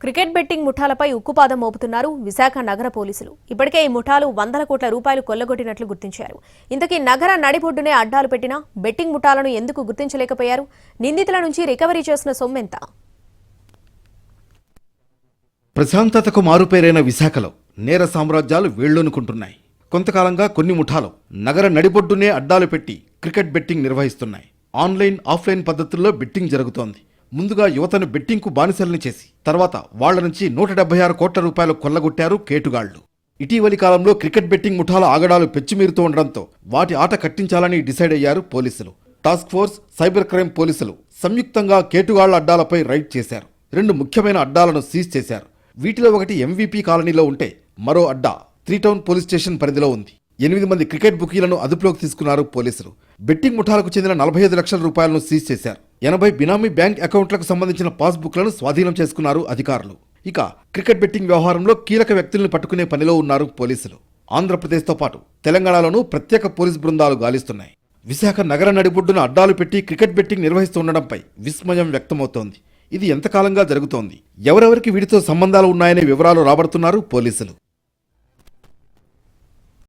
Cricket betting ముఠాలపై ఉక్కుపాదం మోపుతున్నారు విశాఖ నగర పోలీసులు. ఇప్పటికే ఈ ముఠాలు వందల కోట్ల రూపాయలు కొల్లగొట్టినట్లు గుర్తించారు. ఇంతకీ నగర నడిబొడ్డునే అడ్డాలు పెట్టినా బెట్టింగ్ ముఠాలను ఎందుకు గుర్తించలేకపోయారు? నిందితుల నుంచి రికవరీ చేసిన సొమ్మెంత? ప్రశాంతతకు మారుపేరైన విశాఖలో నేర సామ్రాజ్యాలు వేళ్లూనుకుంటున్నాయి. కొంతకాలంగా కొన్ని ముఠాలు నగర నడిబొడ్డునే అడ్డాలు పెట్టి క్రికెట్ బెట్టింగ్ నిర్వహిస్తున్నాయి. ఆన్లైన్ ఆఫ్లైన్ పద్ధతుల్లో బెట్టింగ్ జరుగుతోంది. ముందుగా యువతను బెట్టింగ్కు బానిసల్ని చేసి తర్వాత వాళ్ల నుంచి 176 కోట్ల రూపాయలు కొల్లగొట్టారు కేటుగాళ్లు. ఇటీవలి కాలంలో క్రికెట్ బెట్టింగ్ ముఠాల ఆగడాలు పెచ్చిమీరుతూ ఉండడంతో వాటి ఆట కట్టించాలని డిసైడ్ అయ్యారు పోలీసులు. టాస్క్ ఫోర్స్, సైబర్ క్రైమ్ పోలీసులు సంయుక్తంగా కేటుగాళ్ల అడ్డాలపై రైడ్ చేశారు. 2 ముఖ్యమైన అడ్డాలను సీజ్ చేశారు. వీటిలో ఒకటి ఎంవీపీ కాలనీలో ఉంటే మరో అడ్డా 3 టౌన్ పోలీస్ స్టేషన్ పరిధిలో ఉంది. 8 మంది క్రికెట్ బుకీలను అదుపులోకి తీసుకున్నారు పోలీసులు. బెట్టింగ్ ముఠాలకు చెందిన 45 లక్షల రూపాయలను సీజ్ చేశారు. 80 బినామీ బ్యాంక్ అకౌంట్లకు సంబంధించిన పాస్బుక్లను స్వాధీనం చేసుకున్నారు అధికారులు. ఇక క్రికెట్ బెట్టింగ్ వ్యవహారంలో కీలక వ్యక్తులను పట్టుకునే పనిలో ఉన్నారు పోలీసులు. ఆంధ్రప్రదేశ్తో పాటు తెలంగాణలోనూ ప్రత్యేక పోలీస్ బృందాలు గాలిస్తున్నాయి. విశాఖ నగర నడిబొడ్డున అడ్డాలు పెట్టి క్రికెట్ బెట్టింగ్ నిర్వహిస్తుండడంపై విస్మయం వ్యక్తమవుతోంది. ఇది ఎంతకాలంగా జరుగుతోంది? ఎవరెవరికి వీటితో సంబంధాలు ఉన్నాయనే వివరాలు రాబడుతున్నారు పోలీసులు.